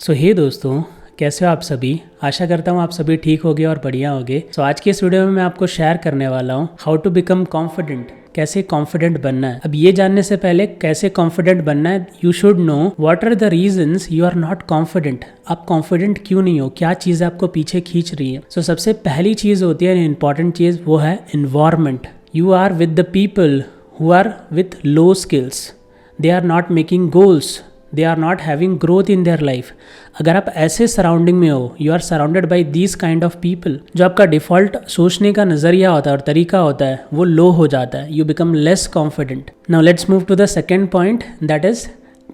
सो हे दोस्तों, कैसे हो आप सभी। आशा करता हूँ आप सभी ठीक होगे और बढ़िया होगे। सो आज की इस वीडियो में मैं आपको शेयर करने वाला हूँ हाउ टू बिकम कॉन्फिडेंट, कैसे कॉन्फिडेंट बनना है। अब ये जानने से पहले कैसे कॉन्फिडेंट बनना है, you should know what are the reasons you are not confident. आप कॉन्फिडेंट क्यों नहीं हो, क्या चीज़ आपको पीछे खींच रही है। सो सबसे पहली चीज़ होती है, इंपॉर्टेंट चीज़, वो है environment. You are with the people who are with low skills, they are not making goals, they are not having growth in their life. अगर आप ऐसे सराउंडिंग में हो, you are surrounded by these kind of people, जो आपका default सोचने का नज़रिया होता है और तरीका होता है वो लो हो जाता है। You become less confident. Now let's move to the second point, that is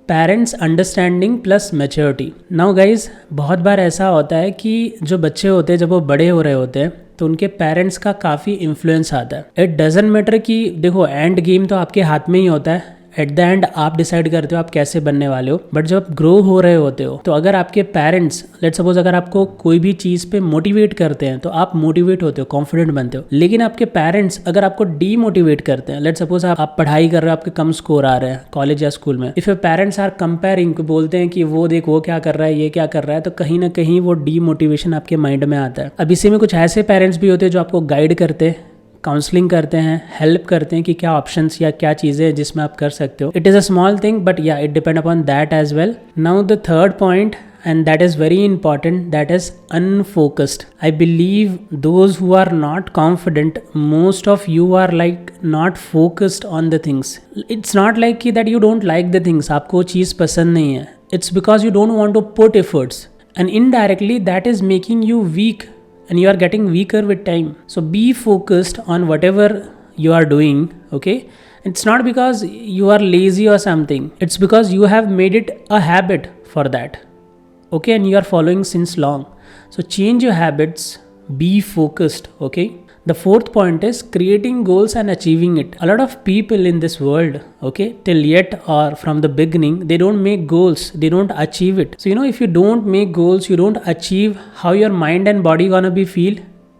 parents understanding plus maturity. Now guys, बहुत बार ऐसा होता है कि जो बच्चे होते हैं जब वो बड़े हो रहे होते हैं तो उनके पेरेंट्स का काफ़ी इन्फ्लुएंस आता है। इट डजेंट मैटर कि देखो एंड गेम तो आपके हाथ में ही होता है, एट द एंड आप डिसाइड करते हो आप कैसे बनने वाले हो। बट जब आप ग्रो हो रहे होते हो तो अगर आपके पेरेंट्स, लेट्स सपोज, अगर आपको कोई भी चीज़ पे मोटिवेट करते हैं तो आप मोटिवेट होते हो, कॉन्फिडेंट बनते हो। लेकिन आपके पेरेंट्स अगर आपको डीमोटिवेट करते हैं, लेट्स सपोज आप पढ़ाई कर रहे हो, आपके कम स्कोर आ रहे हैं कॉलेज या स्कूल में, if your parents are comparing, बोलते हैं कि वो देख वो क्या कर रहा है, ये क्या कर रहा है, तो कहीं ना कहीं वो डीमोटिवेशन आपके माइंड में आता है। अब इसी में कुछ ऐसे पेरेंट्स भी होते हैं जो आपको गाइड करते हैं, काउंसलिंग करते हैं, हेल्प करते हैं कि क्या ऑप्शंस या क्या चीज़ें हैं जिसमें आप कर सकते हो। It is a small thing but या it depend upon that as well. Now the third point, and that is very important, that is unfocused. I believe those who are not confident, most of you are like not focused on the things. It's not like that you don't like the things, आपको वो चीज़ पसंद नहीं है, it's because you don't want to put efforts, and indirectly that is making you weak and you are getting weaker with time. So be focused on whatever you are doing, okay? It's not because you are lazy or something, it's because you have made it a habit for that, okay? And you are following since long. So change your habits, be focused, okay? The fourth point is creating goals and achieving it. A lot of people in this world, okay, till yet or from the beginning, they don't make goals, they don't achieve it. So if you don't make goals, you don't achieve, how your mind and body gonna be feel?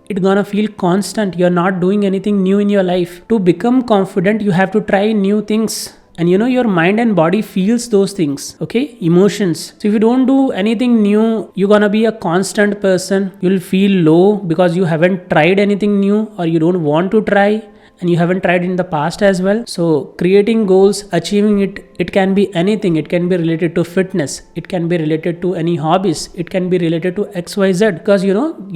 It gonna feel constant, you're not doing anything new in your life. To become confident, you have to try new things. And your mind and body feels those things, okay? Emotions. So if you don't do anything new, you're gonna be a constant person. You'll feel low because you haven't tried anything new, or you don't want to try, and you haven't tried in the past as well. So creating goals, achieving it can be anything. It can be related to fitness, it can be related to any hobbies, it can be related to XYZ, because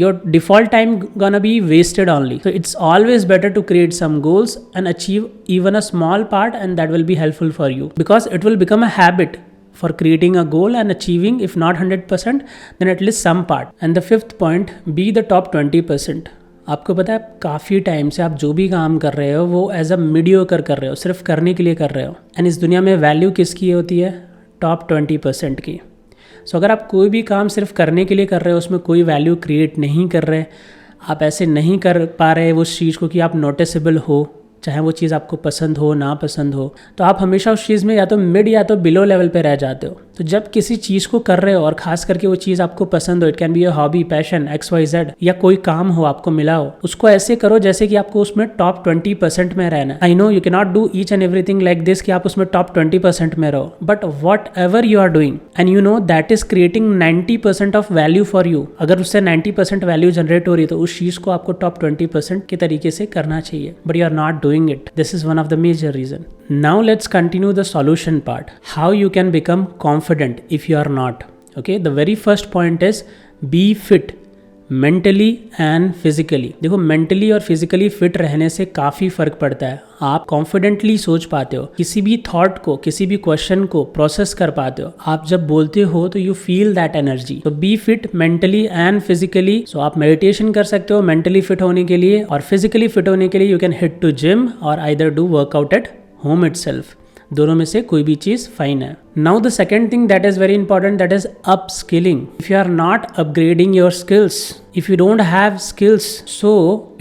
your default time gonna be wasted only. So it's always better to create some goals and achieve even a small part, and that will be helpful for you because it will become a habit for creating a goal and achieving, if not 100%, then at least some part. And the fifth point, be the top 20%. आपको पता है काफ़ी time से आप जो भी काम कर रहे हो वो एज अ मीडियोकर कर रहे हो, सिर्फ करने के लिए कर रहे हो। एंड इस दुनिया में वैल्यू किसकी होती है? टॉप 20% की। सो अगर आप कोई भी काम सिर्फ करने के लिए कर रहे हो, उसमें कोई वैल्यू क्रिएट नहीं कर रहे, आप ऐसे नहीं कर पा रहे उस चीज़ को कि आप नोटिसेबल हो, चाहे वो चीज़ आपको पसंद हो ना पसंद हो, तो आप हमेशा उस चीज़ में या तो मिड या तो बिलो लेवल पे रह जाते हो। तो जब किसी चीज़ को कर रहे हो और खास करके वो चीज़ आपको पसंद हो, it can be a hobby, passion, XYZ, या कोई काम हो आपको मिला हो, उसको ऐसे करो जैसे कि आपको उसमें टॉप 20% में रहना है। I know you can not do each and everything like this कि आप उसमें टॉप 20% में रहो, but whatever you are doing and that is creating 90% of value for you. अगर उससे 90% वैल्यू जनरेट हो रही है तो उस चीज़ को आपको टॉप 20% के तरीके से करना चाहिए, but you are not doing it. This is one of the major reason. Now let's continue the solution part. How you can become confident if you are not. Okay, the very first point is be fit mentally and physically. देखो mentally और physically fit रहने से काफ़ी फ़र्क पड़ता है। आप confidently सोच पाते हो, किसी भी thought को, किसी भी question को process कर पाते हो। आप जब बोलते हो तो you feel that energy. So be fit mentally and physically. So आप meditation कर सकते हो mentally fit होने के लिए, और physically fit होने के लिए you can hit to gym or either do workout at home itself. दोनों में से कोई भी चीज़ फाइन है। Now the second thing that is very important, that is upskilling. If you are not upgrading your skills, if you don't have skills, so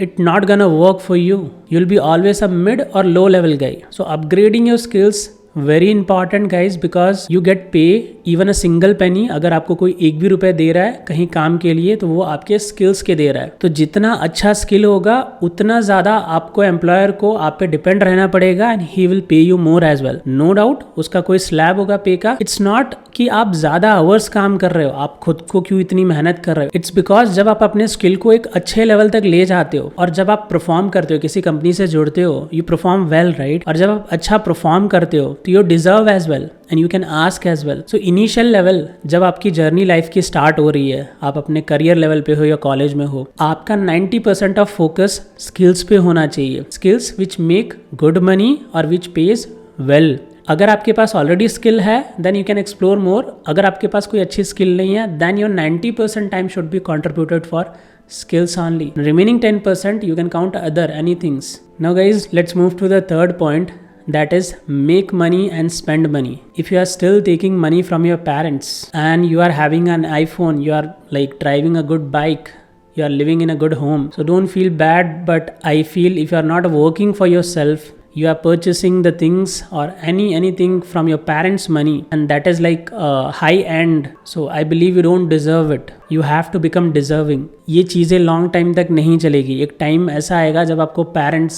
it not gonna work for you. You'll be always a mid or low level guy. So upgrading your skills very important guys, because you get pay even a single penny, अगर आपको कोई एक भी रुपए दे रहा है कहीं काम के लिए तो वो आपके स्किल्स के दे रहा है। तो जितना अच्छा स्किल होगा उतना ज़्यादा आपको एम्प्लॉयर को आप पे डिपेंड रहना पड़ेगा and he will pay you more as well. No doubt उसका कोई स्लैब होगा पे का। इट्स नॉट कि आप ज़्यादा आवर्स काम कर रहे हो, आप खुद को क्यों इतनी मेहनत कर रहे हो। इट्स बिकॉज जब आप अपने स्किल को एक अच्छे लेवल तक ले जाते हो और जब आप परफॉर्म करते हो, किसी कंपनी से जुड़ते हो, यू परफॉर्म वेल राइट, और जब आप अच्छा परफॉर्म करते हो तो you deserve as well and you can ask as well. So initial level जब आपकी जर्नी लाइफ की स्टार्ट हो रही है, आप अपने करियर लेवल पे हो या कॉलेज में हो, आपका 90% ऑफ फोकस स्किल्स पे होना चाहिए। Skills which make good money और विच पेज वेल। अगर आपके पास ऑलरेडी स्किल है then you can explore more. अगर आपके पास कोई अच्छी स्किल नहीं है then your 90% time should be contributed for skills only. Remaining 10% you can count other anythings. Now guys, let's move to the third point, that is make money and spend money. If you are still taking money from your parents and you are having an iPhone, you are like driving a good bike, you are living in a good home, so don't feel bad, but I feel if you are not working for yourself, you are purchasing the things or anything from your parents' money and that is like high end, so I believe you don't deserve it. You have to become deserving. ये चीज़ें long time तक नहीं चलेगी। एक time ऐसा आएगा जब आपको पेरेंट्स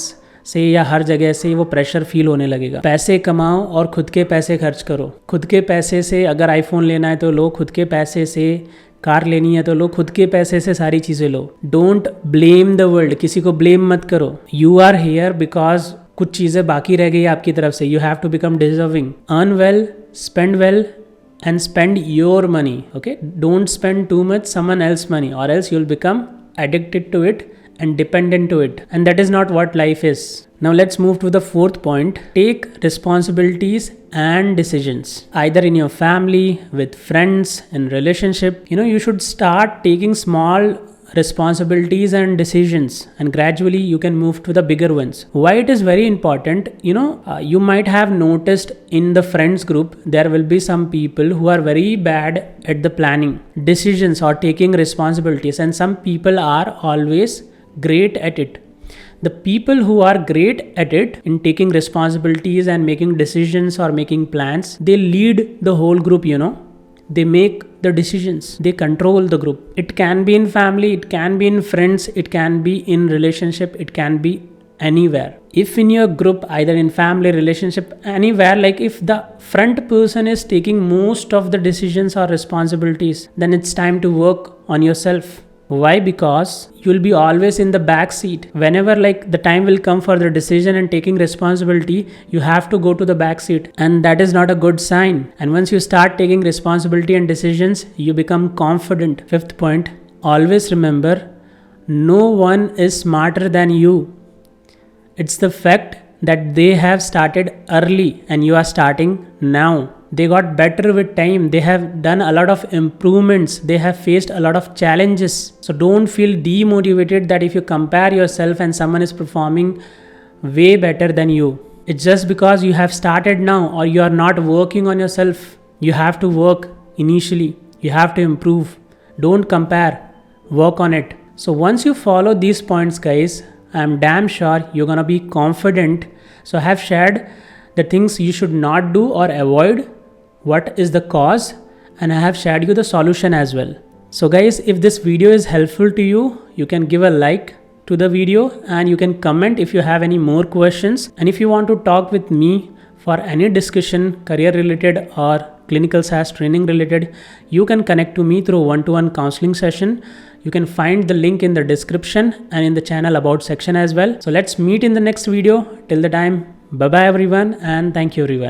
से या हर जगह से वो प्रेशर फील होने लगेगा। पैसे कमाओ और खुद के पैसे खर्च करो। खुद के पैसे से अगर आईफोन लेना है तो लो, खुद के पैसे से कार लेनी है तो लो, खुद के पैसे से सारी चीज़ें लो। डोंट ब्लेम द वर्ल्ड, किसी को ब्लेम मत करो। यू आर हियर बिकॉज कुछ चीज़ें बाकी रह गई आपकी तरफ से। You have to become deserving. Earn well, spend well and spend your money. Okay, don't spend too much someone else money or else you'll become addicted to it and dependent to it, and that is not what life is. Now let's move to the fourth point. Take responsibilities and decisions, either in your family, with friends, in relationship. You should start taking small responsibilities and decisions and gradually you can move to the bigger ones. Why it is very important, you might have noticed in the friends group there will be some people who are very bad at the planning decisions or taking responsibilities, and some people are always great at it. The people who are great at it in taking responsibilities and making decisions or making plans, they lead the whole group. They make the decisions, they control the group. It can be in family, it can be in friends, it can be in relationship, it can be anywhere. If in your group, either in family, relationship, anywhere, like if the front person is taking most of the decisions or responsibilities, then it's time to work on yourself. Why? Because you'll be always in the back seat. Whenever like the time will come for the decision and taking responsibility, you have to go to the back seat, and that is not a good sign. And once you start taking responsibility and decisions, you become confident. Fifth point, always remember, no one is smarter than you. It's the fact that they have started early and you are starting now. They got better with time. They have done a lot of improvements. They have faced a lot of challenges. So don't feel demotivated that if you compare yourself and someone is performing way better than you. It's just because you have started now or you are not working on yourself. You have to work initially. You have to improve. Don't compare. Work on it. So once you follow these points, guys, I'm damn sure you're gonna be confident. So I have shared the things you should not do or avoid, what is the cause, and I have shared you the solution as well. So guys, if this video is helpful to you, you can give a like to the video and you can comment if you have any more questions. And if you want to talk with me for any discussion, career related or clinical SaaS training related, you can connect to me through one-to-one counseling session. You can find the link in the description and in the channel about section as well. So let's meet in the next video. Till the time, bye bye everyone, and thank you everyone.